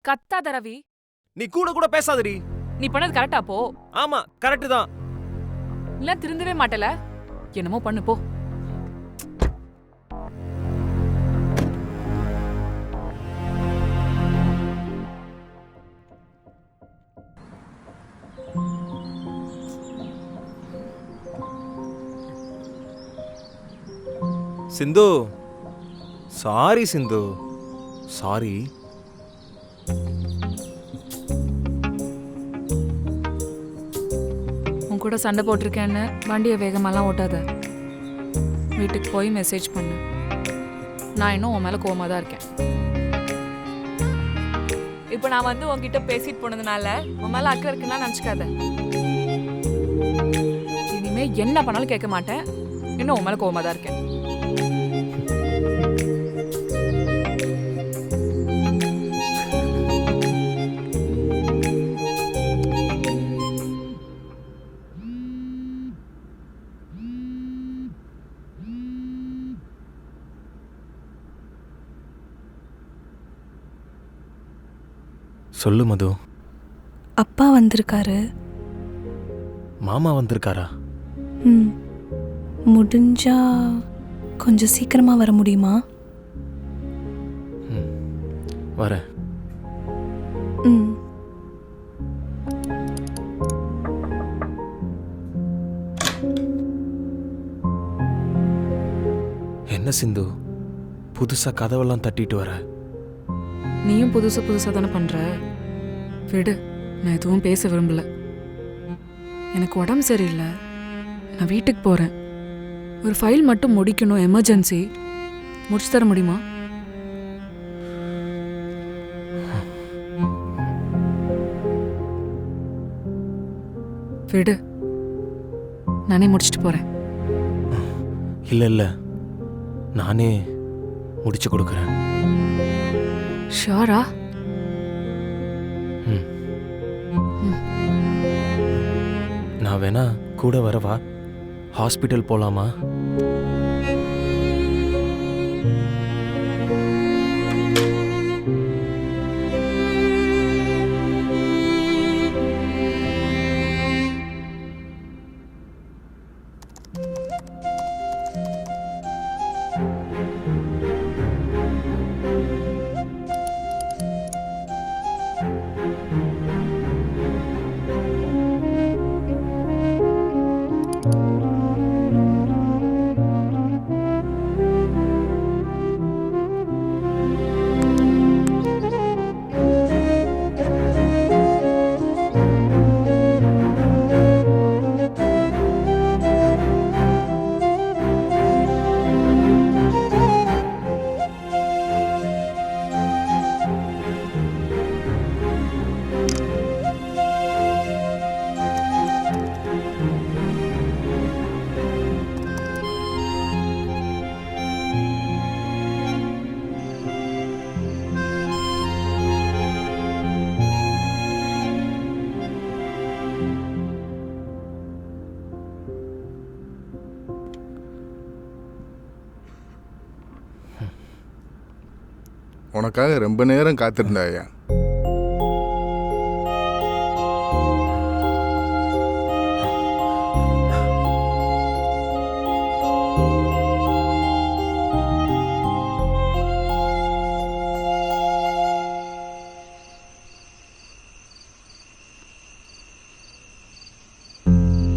கத்தாத ரவி. நீ கூட கூட பேசாதடி. நீ பண்ணது கரெக்டா போ. ஆமா கரெக்ட் தான். இல்ல திருந்தவே மாட்டல. என்னமோ பண்ணு போ. சிந்து, சாரி சிந்து, சாரி. உன் கூட சண்டை போட்டிருக்கேன்னு வண்டியை வேகமாலாம் ஓட்டாத. வீட்டுக்கு போய் மெசேஜ் பண்ணு. நான் இன்னும் உன் மேலே கோவமாக தான் இருக்கேன். இப்போ நான் வந்து உன்கிட்ட பேசிட்டு போனதுனால உன் மேலே அக்கறை இருக்குன்னா நினச்சிக்காத. இனிமே என்ன பண்ணாலும் கேட்க மாட்டேன். இன்னும் உன் மேலே கோவமாக தான் இருக்கேன். சொல்லு மது. அப்பா வந்திருக்காரு. மாமா வந்திருக்காரா? முடிஞ்சா கொஞ்சம் சீக்கிரமா வர முடியுமா? வரேன். என்ன சிந்து, புதுசா கதவெல்லாம் தட்டிட்டு வர? நீயும் புதுசா தானே பண்ற. விடு, நான் எதுவும் பேச விரும்பல. எனக்கு உடம்பு சரியில்லை. நான் வீட்டுக்கு போறேன். ஒரு ஃபைல் மட்டும் முடிக்கணும், எமர்ஜென்சி. முடிச்சு தர முடியுமா? விடு, நானே முடிச்சுட்டு போறேன். இல்ல நானே முடிச்சு கொடுக்குறேன். ஷோரா? நான் வேணா கூட வரவா? ஹாஸ்பிட்டல் போலாமா? உனக்காக ரொம்ப நேரம் காத்திருந்தாயா.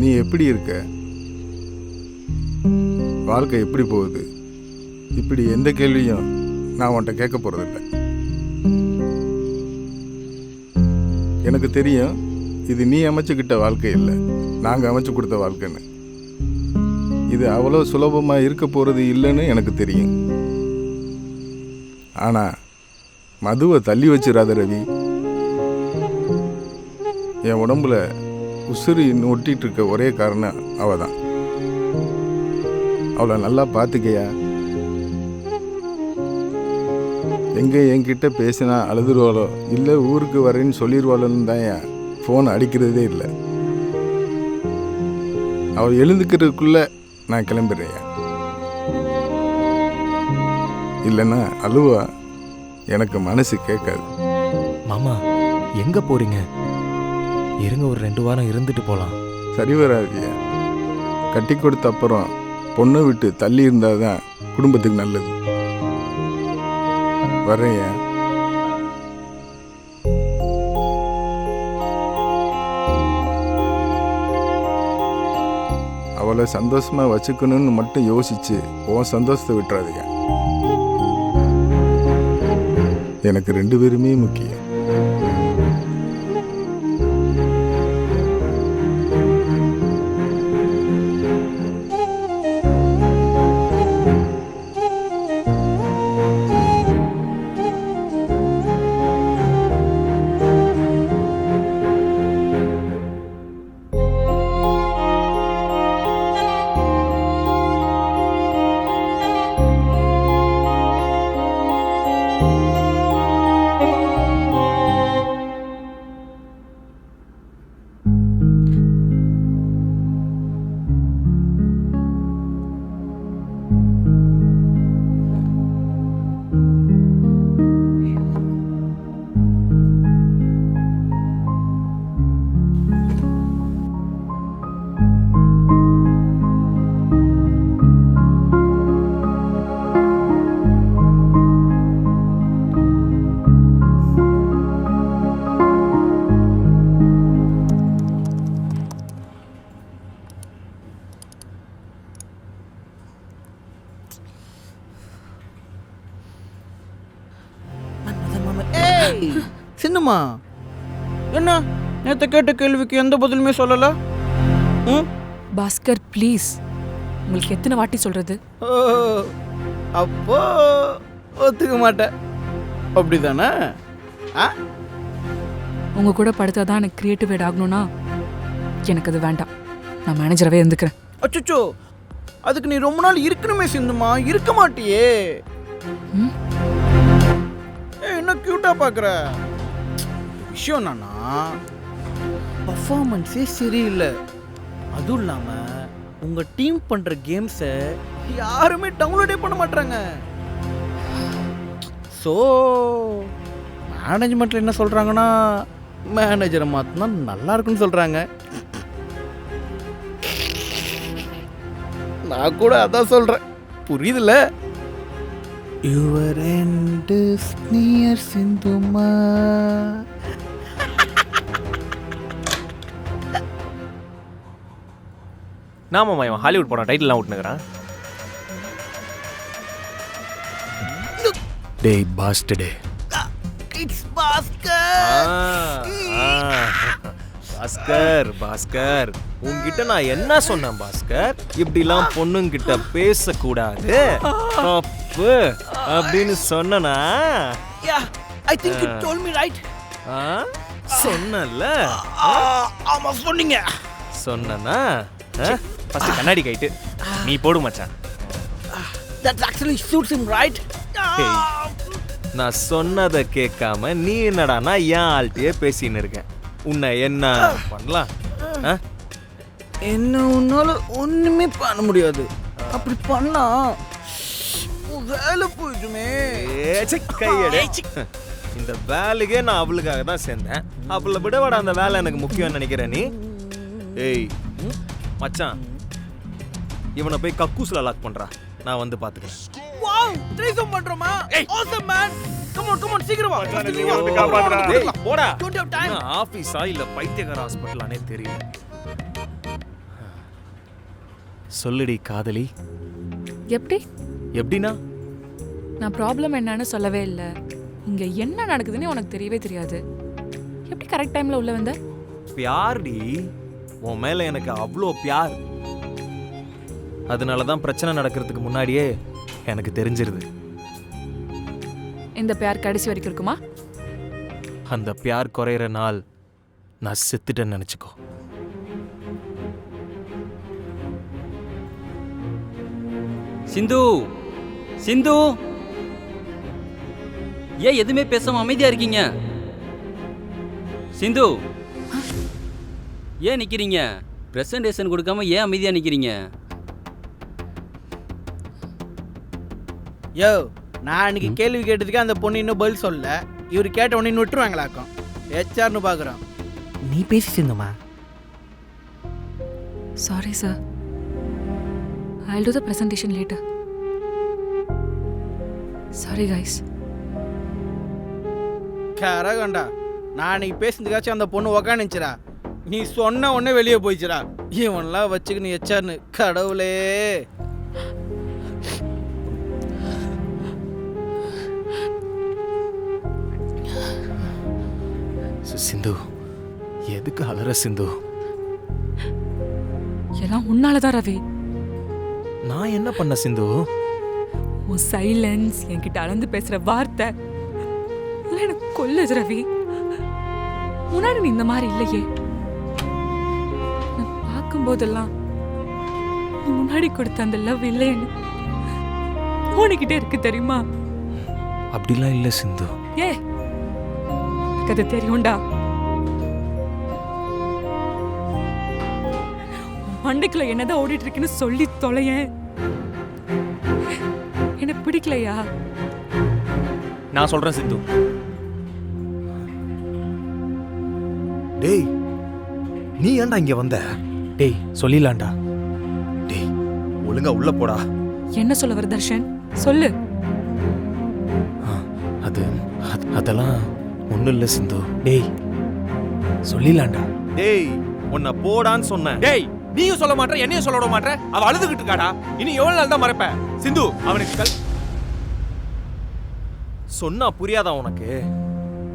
நீ எப்படி இருக்க? வாழ்க்கை எப்படி போகுது? இப்படி எந்த கேள்வியும் நான் உன்கிட்ட கேட்க போறதில்லை. எனக்கு தெரியும் இது நீ அமைச்சுக்கிட்ட வாழ்க்கை இல்லை, நாங்கள் அமைச்சு கொடுத்த வாழ்க்கைன்னு. இது அவ்வளோ சுலபமாக இருக்க போகிறது இல்லைன்னு எனக்கு தெரியும். ஆனால் மதுவை தள்ளி வச்சிடாத ரவி. என் உடம்புல உசுறு இன்னும் ஒட்டிகிட்டு இருக்க ஒரே காரணம் அவள் தான். அவளை நல்லா பார்த்துக்கையா. எங்கே என்கிட்ட பேசினா அழுதுருவாளோ இல்லை ஊருக்கு வரேன்னு சொல்லிடுவாளோன்னு தான் என் ஃபோன் அடிக்கிறதே இல்லை. அவள் எழுந்துக்கிறதுக்குள்ளே நான் கிளம்பிடுறேன். இல்லைன்னா அழுவா, எனக்கு மனசு கேட்காது. மாமா எங்க போறீங்க? இருங்க, ஒரு 2 வாரம் இருந்துட்டு போலாம். சரி வராதியா. கட்டி கொடுத்த அப்புறம் பொண்ணை விட்டு தள்ளி இருந்தால் தான் குடும்பத்துக்கு நல்லது. வர்றேன். அவளை சந்தோஷமா வச்சுக்கணும்னு மட்டும் யோசிச்சு உன் சந்தோஷத்தை விட்டுறாதீங்க. எனக்கு 2 பேருமே முக்கியம். சின்னம்மா, என்ன நேற்று கேட்ட கேள்விக்கு எந்த பதிலுமே சொல்லல? பாஸ்கர் ப்ளீஸ், உங்களுக்கு எத்தனை வாட்டி சொல்றது? அப்போ ஒத்துக்க மாட்டேன், அப்படிதானே? உங்க கூட படுத்தாதான் எனக்கு கிரியேட்டிவ் எட் ஆகணும்னா எனக்கு அது வேண்டாம். நான் மேனேஜராகவே இருந்துக்கிறேன். அச்சோ, அதுக்கு நீ ரொம்ப நாள் இருக்கணுமே சிந்துமா, இருக்க மாட்டியே. என்ன கியூட்டா பாக்குற? விஷயம் என்னன்னா, பர்ஃபார்மன்ஸே சரியில்லை. அதுவும் இல்லாம உங்க டீம் பண்ற கேம்ஸை யாருமே டவுன்லோடே பண்ண மாட்டாங்க. ஸோ மேனேஜ்மெண்ட்ல என்ன சொல்றாங்கன்னா, மேனேஜரை மாத்தினா நல்லா இருக்குன்னு சொல்றாங்க. நான் கூட அதான் சொல்றேன், புரியுதுல்ல? Your end is near, சிந்துமா. நாம இவன் ஹாலிவுட் போன டைட்டில்லாம் விட்டுனுக்குறான். டேய் பாஸ்டே, இட்ஸ் பாஸ்கர். பாஸ்கர் பாஸ்கர், உன்கிட்ட நான் என்ன சொன்னேன் பாஸ்கர்? இப்படிலாம் பொண்ணுங்கிட்ட பேசக்கூடாது, தப்பு அப்படின்னு சொன்னனா? Yeah, I think you told me right. சொன்னல? ஆமா சொன்னீங்க. சொன்னனா? ஃபர்ஸ்ட் கண்ணாடி கைட்டு நீ போடு மச்சான். That actually suits him, right? நான் சொன்னதை கேட்காம நீ என்னடானா ஏன் ஆள்கிட்டயே பேசின்னு இருக்க? உன்னை என்ன பண்ணலாம்? என்ன உன்னால ஒண்ணுமே பண்ண முடியாது. அப்படி பண்ணா வேலை போயிடுமே. கையடே, இந்த வேலைக்கே நான் அவளுக்காக தான் சேர்ந்தேன். அவளை விடவாட அந்த வேலை எனக்கு முக்கியம்னு நினைக்கிற நீ? ஏய் மச்சான், இவனை போய் கக்கூஸ்ல லாக் பண்றா, நான் வந்து பாத்துக்கிறேன். வாவ், த்ரீசம் பண்றோமா? Awesome man. கம் ஆன் சீக்கிரம் வா. டேய் போடா. Don't have time. நான் ஆபீஸா இல்ல பைத்தியக்கார ஹாஸ்பிடலானே தெரியல. சொல்லுடி காதலி. எப்படி? எப்படினா? நான் ப்ராப்ளம் என்னன்னு சொல்லவே இல்லை. இங்க என்ன நடக்குதுன்னு உனக்கு தெரியவே தெரியாது. எப்படி கரெக்ட் டைம்ல உள்ள வந்த? பியார்டி, உன் மேல எனக்கு அவ்வளோ பியார். அதனால தான் பிரச்சனை நடக்கிறதுக்கு முன்னாடியே எனக்கு தெரிஞ்சிருது. இந்த பியார் கடைசி வரைக்கும் இருக்குமா? அந்த பியார் குறையிற நாள் நான் செத்துட்டேன்னு நினைச்சுக்கோ. சிந்து, சிந்து, ஏன் எதுவுமே பேசாம அமைதியா இருக்கீங்க? சிந்து, ஏன் நிக்கிறீங்க? பிரசன்டேஷன் கொடுக்காம ஏன் அமைதியா நிக்கிறீங்க? யோ, நான் அன்னைக்கு கேள்வி கேட்டதுக்கு அந்த பொண்ணு இன்னும் பதில் சொல்லல. இவர் கேட்ட உடனே விட்டுருவாங்களாக்கும். ஹெச்ஆர்னு பார்க்குறான். நீ பேசி சிந்துமா. Sorry sir, I'll do the presentation later. Sorry guys. கரகண்டா, நான் நீ பேசுனதுக்காச்சும் அந்த பொண்ணு உக்காந்துச்சுடா. நீ சொன்ன உடனே வெளியே போயிடுச்சுடா. இவன்லாம் வச்சுக்கு நீ ஹெச்ஆர்னு. கடவுளே. சிந்து, எதுக்கு அலற சிந்து? எல்லாம் உன்னாலதான் ரவி. நான் என்ன பண்ண சிந்து? உன் சைலன்ஸ், என்கிட்ட அளந்து பேசுற வார்த்தை எல்லாம் எனக்கு கொல்லுது ரவி. முன்னாடி நீ இந்த மாதிரி இல்லையே. நான் பார்க்கும் போதெல்லாம் நீ முன்னாடி கொடுத்த அந்த லவ் இல்லைன்னு ஓடிக்கிட்டே இருக்கு தெரியுமா? அப்படிலாம் இல்லை சிந்து. ஏ, எனக்கு அது தெரியும்டா. மண்டைக்குள்ள என்னதான் ஓடிட்டு இருக்குன்னு சொல்லி தொலையேன். என்ன பிடிக்கலையா? நான் சொல்றேன் சிந்து. டேய், நீ ஏன்டா இங்க வந்த? டேய் சொல்லிடலாம்டா. டேய், ஒழுங்கா உள்ள போடா. என்ன சொல்ல வர தர்ஷன்? சொல்லு. அதெல்லாம் ஒண்ணும் இல்ல சிந்து. டேய் சொல்லிடலாம்டா. டேய், உன்னை போடான்னு சொன்னேன். டேய், நீயும் சொல்ல மாட்டற, என்னையும் சொல்ல விட மாட்டற. அவ அழுதுகிட்டு இருக்காடா. இனி எவ்வளவு நாள் தான் மறைப்ப? சிந்து, அவனுக்கு சொன்னா புரியாதா உனக்கு?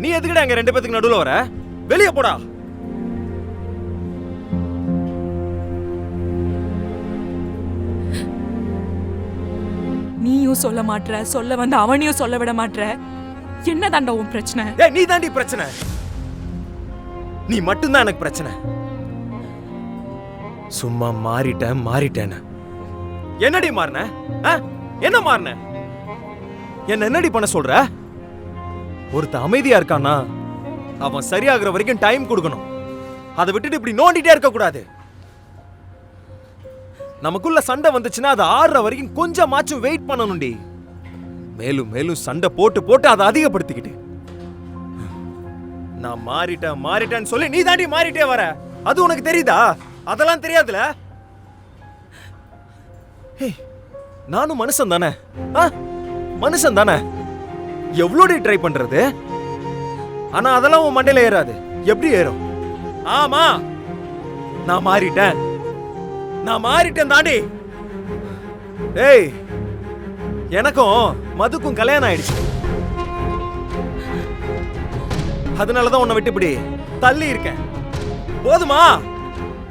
நீ எதுக்குடா எங்க 2 பேத்துக்கு நடுவுல வர? வெளிய போடா. நீயும் சொல்ல மாட்ற, சொல்ல வந்து அவனையும் சொல்ல விட மாட்ற. என்ன தாண்டா உன் பிரச்சனை? ஏய், நீ தாண்டி பிரச்சனை. நீ மட்டும்தான் எனக்கு பிரச்சனை. சும்மா மாறிட்டேன்னு. என்னடி மாறின? என்ன மாறின? என்ன என்னடி பண்ண சொல்ற? ஒருத்த அமைதியா இருக்கானா, அவன் சரியாகிற வரைக்கும் டைம் கொடுக்கணும். அதை விட்டுட்டு இப்படி நோண்டிட்டே இருக்க கூடாது. நமக்குள்ள சண்டை வந்துச்சுன்னா அது ஆறுற வரைக்கும் கொஞ்சமாச்சும் வெயிட் பண்ணணும்டி. மேலும் மேலும் சண்டை போட்டு அதை அதிகப்படுத்திக்கிட்டு நான் மாறிட்டேன்னு சொல்லி நீ தாண்டி மாறிட்டே வர. அது உனக்கு தெரியுதா? அதெல்லாம் தெரியாதுல. நானும் மனுஷன் தானே. மனுஷன் தானே. எவ்வளோடி ட்ரை பண்றது? ஆனா அதெல்லாம் உன் மண்டையில ஏறாது. எப்படி ஏறும்? ஆமா, நான் மாறிட்டேன் தாண்டி. ஏய், எனக்கும் மதுக்கும் கல்யாணம் ஆயிடுச்சு. அதனாலதான் உன்னை விட்டு இப்படி தள்ளி இருக்கேன். போதுமா?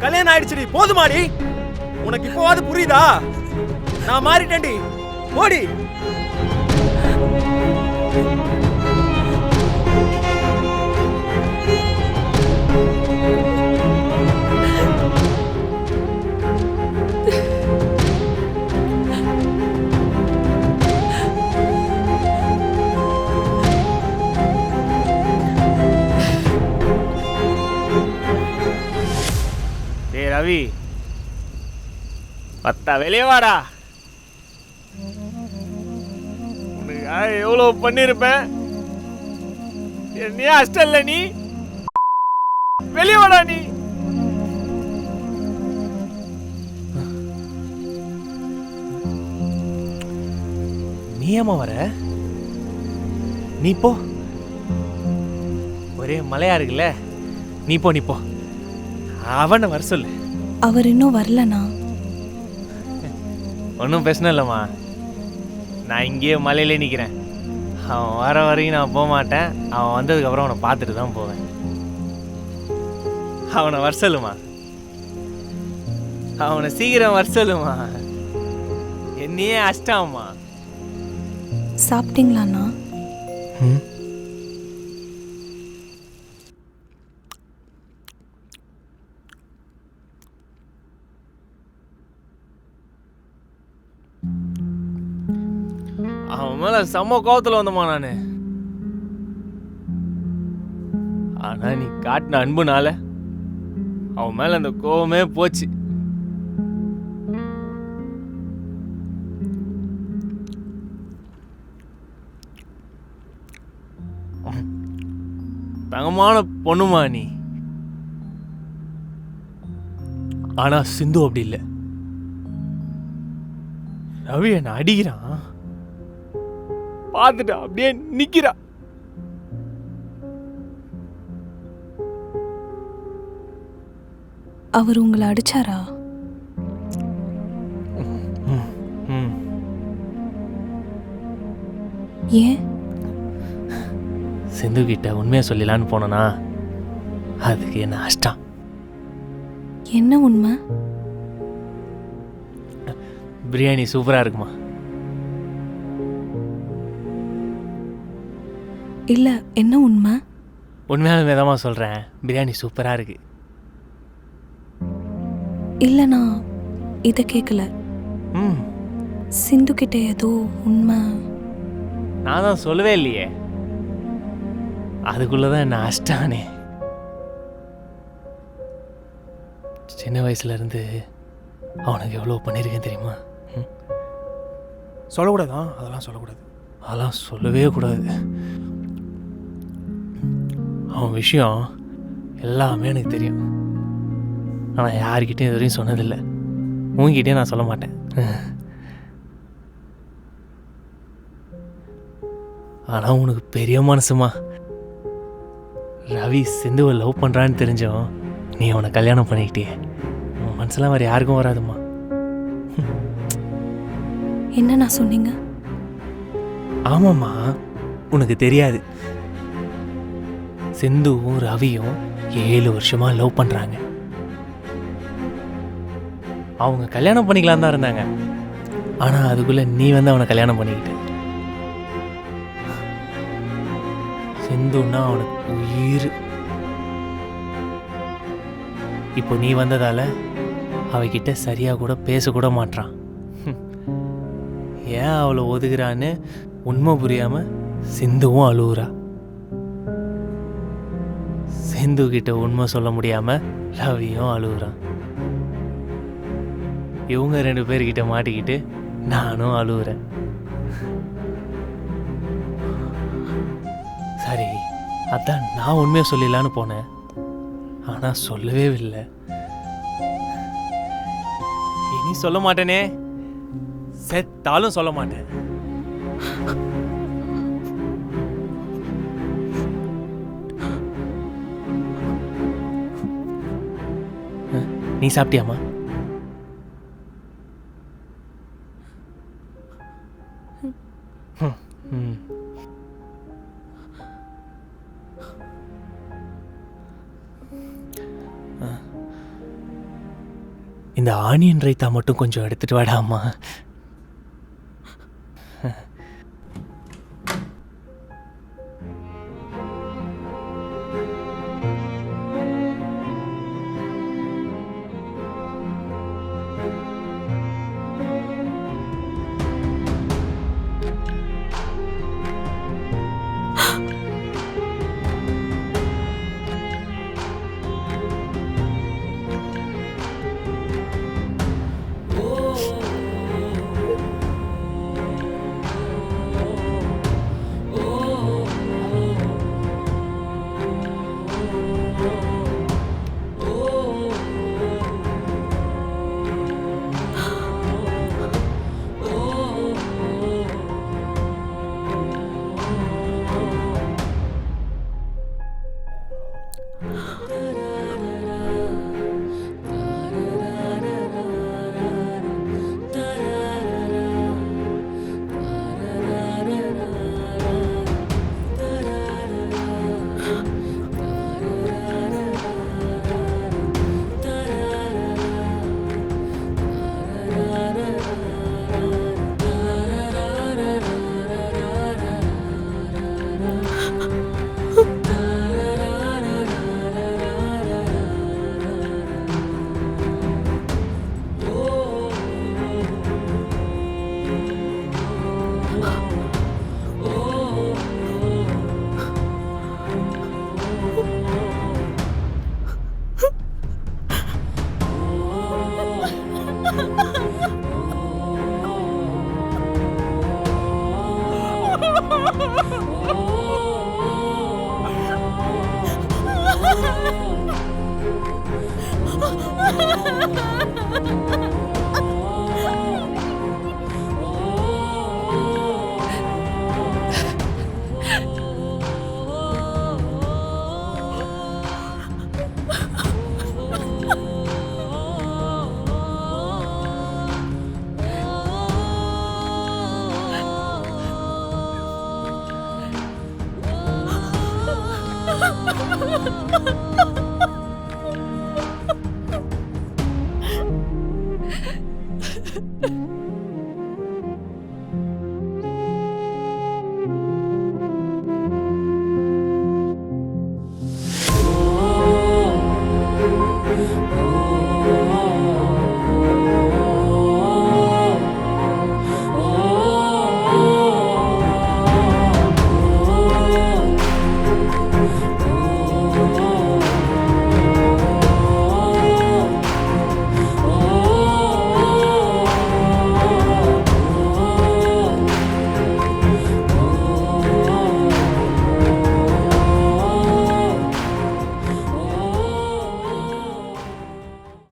கல்யாணம் ஆயிடுச்சுடி, போதுமாடி? உனக்கு இப்போவாது புரியுதா? நான் மாறிட்டேன்டி. போடி. ரவி, பத்தா வெளியே வாடா. உனக்கு எவ்வளவு பண்ணிருப்பேன். என்னையா அஷ்டம் இல்ல? நீ வெளியே வாடா. நீ ஏமா வர? நீ போ. ஒரே மழையா இருக்குல்ல, நீ போ. அவனை வர சொல்லு. அவர் இன்னும் வரலண்ணா. ஒன்றும் பிரச்சனை இல்லைம்மா. நான் இங்கேயே மலையிலே நிற்கிறேன். அவன் வர வரைக்கும் நான் போக மாட்டேன். அவன் வந்ததுக்கப்புறம் அவனை பார்த்துட்டு தான் போவேன். அவனை வர சொல்லுமா. அவனை சீக்கிரம் வர சொல்லுமா. என்னையே அஷ்டாமா. சாப்பிட்டீங்களாண்ணா? அவன் மேல செம்ம கோவத்துல வந்தமா நானு. ஆனா நீ காட்டின அன்புனால அவன் மேல அந்த கோவமே போச்சு. தங்கமான பொண்ணுமா நீ. ஆனா சிந்து அப்படி இல்லை. ரவி என்ன அடிக்கிறான், பார்த்துட்டு அப்படியே நிக்கிறா. அவர் உங்களை அடிச்சாரா? ஏன்? சிந்து கிட்ட உண்மையை சொல்லலான்னு போனனா, அதுக்கு என்ன அஷ்டம். என்ன உண்மை? பிரியாணி சூப்பராக இருக்குமா? இல்ல, என்ன உண்மை? உண்மையாலுமே தான் சொல்கிறேன், பிரியாணி சூப்பராக இருக்கு. இல்ல, நான் இதை கேட்கல. ம், சிந்து கிட்ட ஏதோ உண்மை. நான் தான் சொல்லவே இல்லையே, அதுக்குள்ளதான் என்ன அஷ்டானே. சின்ன வயசுல இருந்து அவனுக்கு எவ்வளோ பண்ணியிருக்கேன் தெரியுமா? சொல்லக்கூடாதான், அதெல்லாம் சொல்லக்கூடாது, அதெல்லாம் சொல்லவே கூடாது. அவன் விஷயம் எல்லாமே எனக்கு தெரியும். ஆனால் யார்கிட்டையும் இது வரையும் சொன்னதில்லை. உங்ககிட்டயும் நான் சொல்ல மாட்டேன். ஆனால் உனக்கு பெரிய மனசுமா. ரவி சிந்துவை லவ் பண்ணுறான்னு தெரிஞ்சோம் நீ அவனை கல்யாணம் பண்ணிக்கிட்டியே, உன் மனசுலாம் வேறு யாருக்கும் வராதுமா. என்ன நான் சொன்னீங்க? ஆமாம்மா, உனக்கு தெரியாது. சிந்துவும் ரவியும் 7 வருஷமா லவ் பண்ணுறாங்க. அவங்க கல்யாணம் பண்ணிக்கலாம் தான் இருந்தாங்க. ஆனால் அதுக்குள்ளே நீ வந்து அவனை கல்யாணம் பண்ணிக்கிட்ட. சிந்துன்னா அவனுக்கு உயிர். இப்போ நீ வந்ததால அவகிட்ட சரியாக கூட பேசக்கூட மாட்றான். ஏன் அவளை ஒதுக்குறான்னு உண்மை புரியாமல் சிந்துவும் அழுகுறா. சிந்து கிட்ட உண்மை சொல்ல முடியாமல் ரவியும் அழுகுறான். இவங்க 2 பேர்கிட்ட மாட்டிக்கிட்டு நானும் அழுகுறேன். சரி, அதான் நான் உண்மையை சொல்லலான்னு போனேன், ஆனால் சொல்லவே இல்லை. இனி சொல்ல மாட்டேனே, செத்தாலும் சொல்ல மாட்டேன். நீ சாப்பிட்டியாமா? ம். இந்த ஆனியன் ரைத்தா மட்டும் கொஞ்சம் எடுத்துட்டு வாடாமா. ஆ